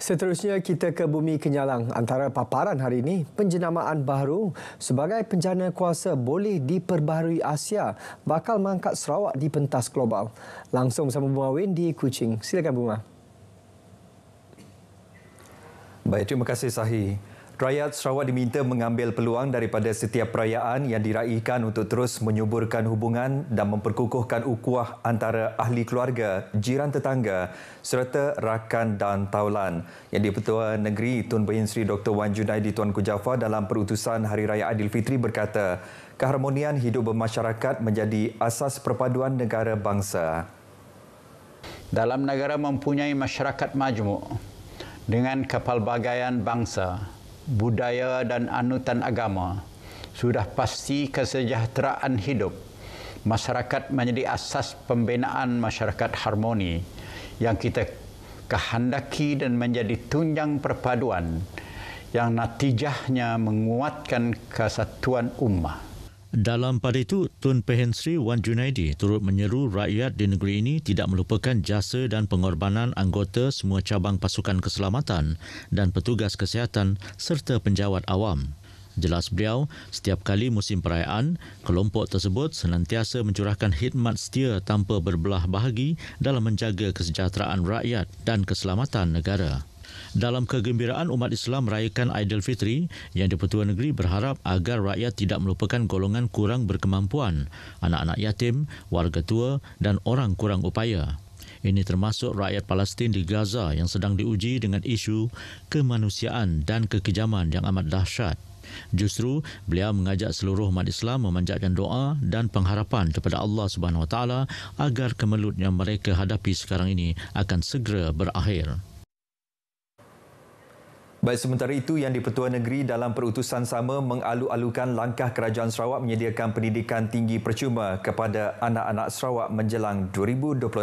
Seterusnya kita ke Bumi Kenyalang. Antara paparan hari ini, penjenamaan baharu sebagai penjana kuasa boleh diperbaharui Asia bakal mengangkat Sarawak di pentas global. Langsung bersama Bunga Win di Kuching. Silakan Bunga. Baik, terima kasih Sahi. Rakyat Sarawak diminta mengambil peluang daripada setiap perayaan yang diraihkan untuk terus menyuburkan hubungan dan memperkukuhkan ukhuwah antara ahli keluarga, jiran tetangga serta rakan dan taulan. Yang di-Pertua Negeri Tun Berhim Sri Dr. Wan Junaidi Tuanku Jaafar dalam perutusan Hari Raya Aidilfitri berkata, keharmonian hidup bermasyarakat menjadi asas perpaduan negara bangsa. Dalam negara mempunyai masyarakat majmuk dengan kepelbagaian bangsa, budaya dan anutan agama, sudah pasti kesejahteraan hidup masyarakat menjadi asas pembinaan masyarakat harmoni yang kita kehendaki dan menjadi tunjang perpaduan yang natijahnya menguatkan kesatuan ummah. Dalam pada itu, Tun Berhim Sri Wan Junaidi turut menyeru rakyat di negeri ini tidak melupakan jasa dan pengorbanan anggota semua cabang pasukan keselamatan dan petugas kesihatan serta penjawat awam. Jelas beliau, setiap kali musim perayaan, kelompok tersebut senantiasa mencurahkan khidmat setia tanpa berbelah bahagi dalam menjaga kesejahteraan rakyat dan keselamatan negara. Dalam kegembiraan umat Islam merayakan Aidilfitri, Yang di-Pertua Negeri berharap agar rakyat tidak melupakan golongan kurang berkemampuan, anak-anak yatim, warga tua dan orang kurang upaya. Ini termasuk rakyat Palestin di Gaza yang sedang diuji dengan isu kemanusiaan dan kekejaman yang amat dahsyat. Justru, beliau mengajak seluruh umat Islam memanjatkan doa dan pengharapan kepada Allah Subhanahu Wa Taala agar kemelut yang mereka hadapi sekarang ini akan segera berakhir. Baik, sementara itu Yang di-Pertua Negeri dalam perutusan sama mengalu-alukan langkah Kerajaan Sarawak menyediakan pendidikan tinggi percuma kepada anak-anak Sarawak menjelang 2026.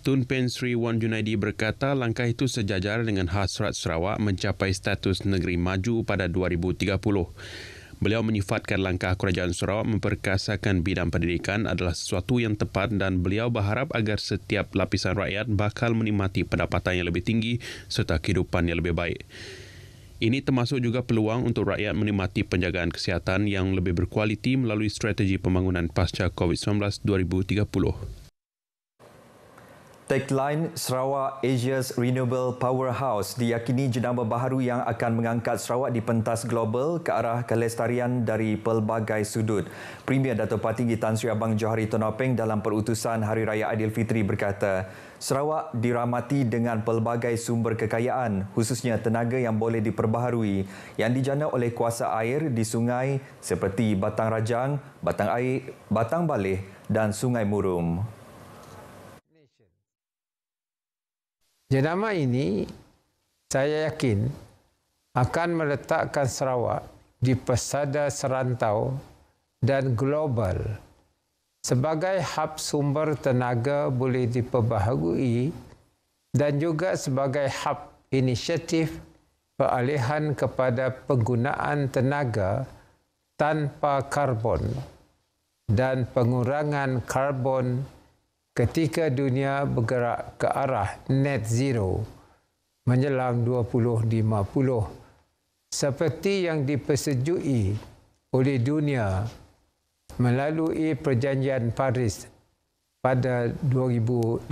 Tun Berhim Sri Wan Junaidi berkata langkah itu sejajar dengan hasrat Sarawak mencapai status negeri maju pada 2030. Beliau menyifatkan langkah Kerajaan Sarawak memperkasakan bidang pendidikan adalah sesuatu yang tepat dan beliau berharap agar setiap lapisan rakyat bakal menikmati pendapatan yang lebih tinggi serta kehidupan yang lebih baik. Ini termasuk juga peluang untuk rakyat menikmati penjagaan kesihatan yang lebih berkualiti melalui strategi pembangunan pasca COVID-19 2030. Tagline Sarawak Asia's Renewable Powerhouse diyakini jenama baharu yang akan mengangkat Sarawak di pentas global ke arah kelestarian dari pelbagai sudut. Premier Dato' Patinggi Tan Sri Abang Johari Tonopeng dalam perutusan Hari Raya Aidilfitri berkata, Sarawak diramati dengan pelbagai sumber kekayaan, khususnya tenaga yang boleh diperbaharui yang dijana oleh kuasa air di sungai seperti Batang Rajang, Batang Air, Batang Baleh dan Sungai Murum. Jenama ini, saya yakin, akan meletakkan Sarawak di pesada serantau dan global sebagai hub sumber tenaga boleh diperbaharui dan juga sebagai hub inisiatif peralihan kepada penggunaan tenaga tanpa karbon dan pengurangan karbon ketika dunia bergerak ke arah net zero menjelang 2050 seperti yang dipersetujui oleh dunia melalui Perjanjian Paris pada 2015.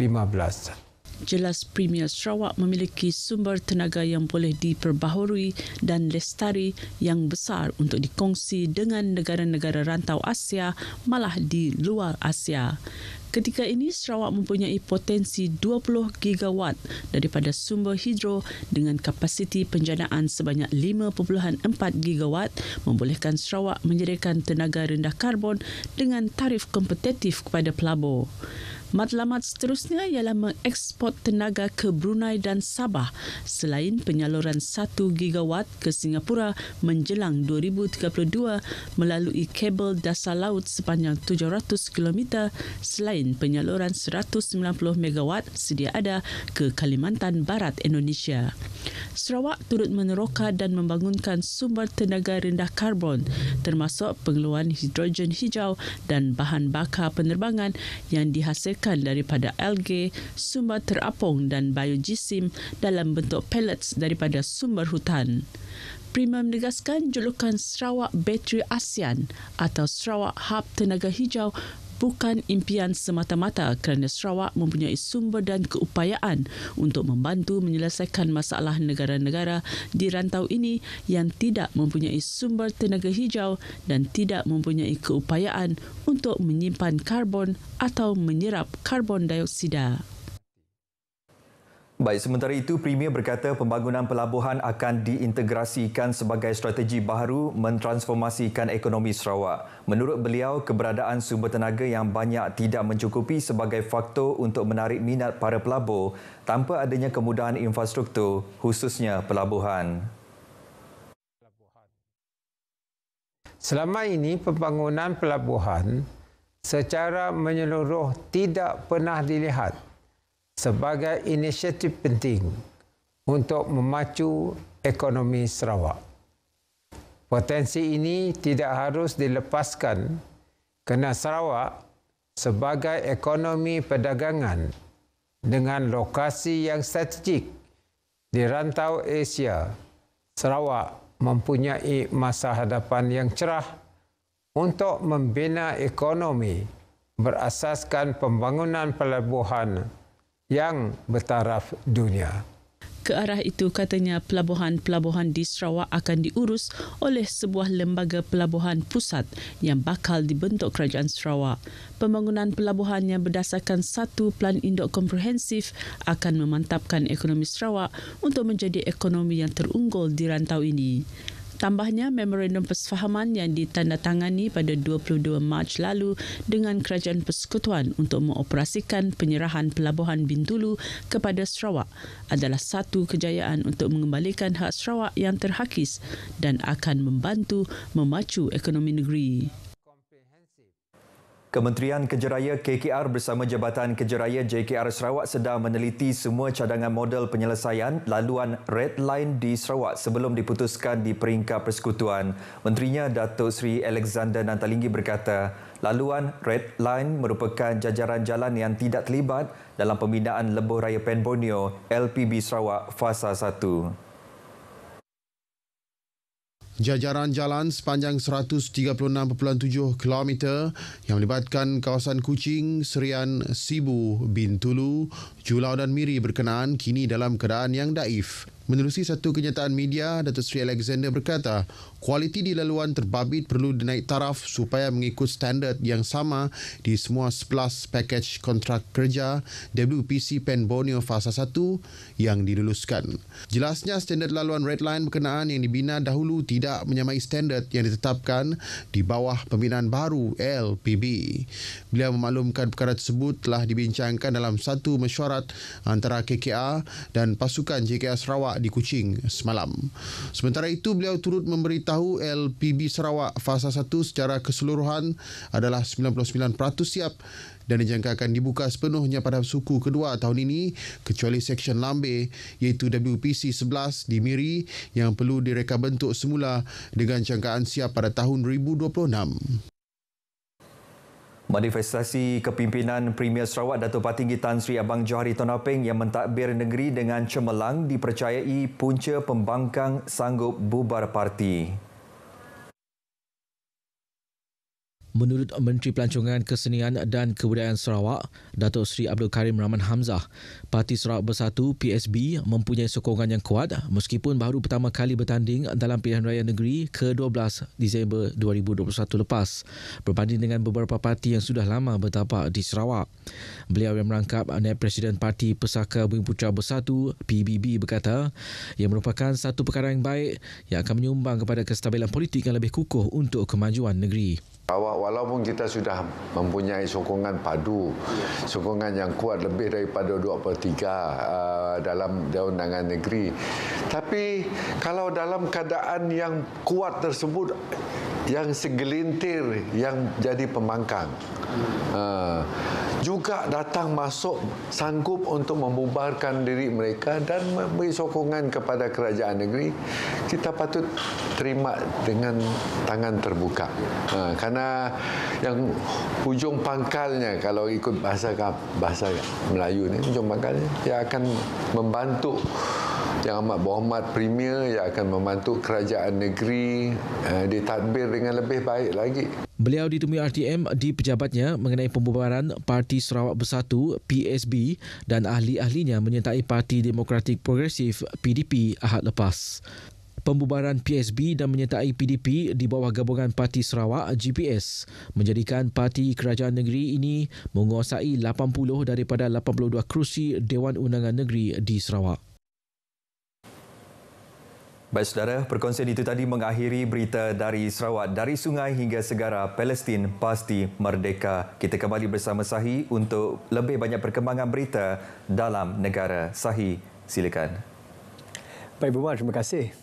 Jelas Premier Sarawak memiliki sumber tenaga yang boleh diperbaharui dan lestari yang besar untuk dikongsi dengan negara-negara rantau Asia malah di luar Asia. Ketika ini, Sarawak mempunyai potensi 20 gigawatt daripada sumber hidro dengan kapasiti penjanaan sebanyak 5.4 gigawatt membolehkan Sarawak menyediakan tenaga rendah karbon dengan tarif kompetitif kepada pelabur. Matlamat seterusnya ialah mengeksport tenaga ke Brunei dan Sabah selain penyaluran 1 gigawatt ke Singapura menjelang 2032 melalui kabel dasar laut sepanjang 700 km selain penyaluran 190 megawatt sedia ada ke Kalimantan Barat Indonesia. Sarawak turut meneroka dan membangunkan sumber tenaga rendah karbon termasuk pengeluaran hidrogen hijau dan bahan bakar penerbangan yang dihasilkan ikan daripada alge, sumber terapung dan biojisim dalam bentuk pellets daripada sumber hutan. Prima menegaskan julukan Sarawak Bateri ASEAN atau Sarawak Hub Tenaga Hijau bukan impian semata-mata kerana Sarawak mempunyai sumber dan keupayaan untuk membantu menyelesaikan masalah negara-negara di rantau ini yang tidak mempunyai sumber tenaga hijau dan tidak mempunyai keupayaan untuk menyimpan karbon atau menyerap karbon dioksida. Baik, sementara itu Premier berkata pembangunan pelabuhan akan diintegrasikan sebagai strategi baharu mentransformasikan ekonomi Sarawak. Menurut beliau, keberadaan sumber tenaga yang banyak tidak mencukupi sebagai faktor untuk menarik minat para pelabur tanpa adanya kemudahan infrastruktur, khususnya pelabuhan. Selama ini pembangunan pelabuhan secara menyeluruh tidak pernah dilihat sebagai inisiatif penting untuk memacu ekonomi Sarawak. Potensi ini tidak harus dilepaskan kerana Sarawak sebagai ekonomi perdagangan dengan lokasi yang strategik di rantau Asia, Sarawak mempunyai masa hadapan yang cerah untuk membina ekonomi berasaskan pembangunan pelabuhan yang bertaraf dunia. Ke arah itu, katanya pelabuhan-pelabuhan di Sarawak akan diurus oleh sebuah lembaga pelabuhan pusat yang bakal dibentuk Kerajaan Sarawak. Pembangunan pelabuhan yang berdasarkan satu plan induk komprehensif akan memantapkan ekonomi Sarawak untuk menjadi ekonomi yang terunggul di rantau ini. Tambahnya, memorandum persefahaman yang ditandatangani pada 22 Mac lalu dengan Kerajaan Persekutuan untuk mengoperasikan penyerahan pelabuhan Bintulu kepada Sarawak adalah satu kejayaan untuk mengembalikan hak Sarawak yang terhakis dan akan membantu memacu ekonomi negeri. Kementerian Kejeraya KKR bersama Jabatan Kejeraya JKR Sarawak sedang meneliti semua cadangan model penyelesaian laluan Red Line di Sarawak sebelum diputuskan di peringkat persekutuan. Menterinya Datuk Seri Alexander Nantalinggi berkata, laluan Red Line merupakan jajaran jalan yang tidak terlibat dalam pembinaan Lebuh Raya Pen Borneo LPB Sarawak Fasa 1. Jajaran jalan sepanjang 136.7 km yang melibatkan kawasan Kuching, Serian, Sibu, Bintulu, Julau dan Miri berkenaan kini dalam keadaan yang daif. Menerusi satu kenyataan media, Datuk Seri Alexander berkata, kualiti di laluan terbabit perlu dinaik taraf supaya mengikut standard yang sama di semua 11 pakej kontrak kerja WPC Pen Borneo Fasa 1 yang diluluskan. Jelasnya, standard laluan Red Line berkenaan yang dibina dahulu tidak menyamai standard yang ditetapkan di bawah pembinaan baru LPB. Beliau memaklumkan perkara tersebut telah dibincangkan dalam satu mesyuarat antara KKR dan pasukan JKR Sarawak di Kuching semalam. Sementara itu, beliau turut memberitahu LPB Sarawak Fasa 1 secara keseluruhan adalah 99% siap dan dijangkakan dibuka sepenuhnya pada suku kedua tahun ini kecuali Seksyen Lambe iaitu WPC 11 di Miri yang perlu direka bentuk semula dengan jangkaan siap pada tahun 2026. Manifestasi kepimpinan Premier Sarawak Dato' Patinggi Tan Sri Abang Johari Tonapeng yang mentadbir negeri dengan cemerlang dipercayai punca pembangkang sanggup bubar parti. Menurut Menteri Pelancongan Kesenian dan Kebudayaan Sarawak, Datuk Seri Abdul Karim Rahman Hamzah, Parti Sarawak Bersatu PSB mempunyai sokongan yang kuat meskipun baru pertama kali bertanding dalam pilihan raya negeri ke-12 Disember 2021 lepas berbanding dengan beberapa parti yang sudah lama bertapak di Sarawak. Beliau yang merangkap Naib Presiden Parti Pesaka Bumiputera Bersatu PBB berkata, ia merupakan satu perkara yang baik yang akan menyumbang kepada kestabilan politik yang lebih kukuh untuk kemajuan negeri. Walaupun kita sudah mempunyai sokongan padu, sokongan yang kuat lebih daripada 2/3 dalam undangan negeri. Tapi kalau dalam keadaan yang kuat tersebut yang segelintir yang jadi pembangkang juga datang masuk sanggup untuk membubarkan diri mereka dan memberi sokongan kepada kerajaan negeri, kita patut terima dengan tangan terbuka. Kerana yang hujung pangkalnya, kalau ikut bahasa Melayu ni, hujung pangkalnya ia akan membantu Yang Amat Berhormat Premier, yang akan membantu kerajaan negeri ditadbir dengan lebih baik lagi. Beliau ditemui RTM di pejabatnya mengenai pembubaran Parti Sarawak Bersatu PSB dan ahli-ahlinya menyertai Parti Demokratik Progresif PDP Ahad lepas. Pembubaran PSB dan menyertai PDP di bawah gabungan Parti Sarawak GPS menjadikan parti kerajaan negeri ini menguasai 80 daripada 82 kerusi Dewan Undangan Negeri di Sarawak. Baik saudara, perkongsian itu tadi mengakhiri berita dari Sarawak. Dari sungai hingga segara, Palestin pasti merdeka. Kita kembali bersama Sahi untuk lebih banyak perkembangan berita dalam negara. Sahi, silakan. Baik, Bumar, terima kasih.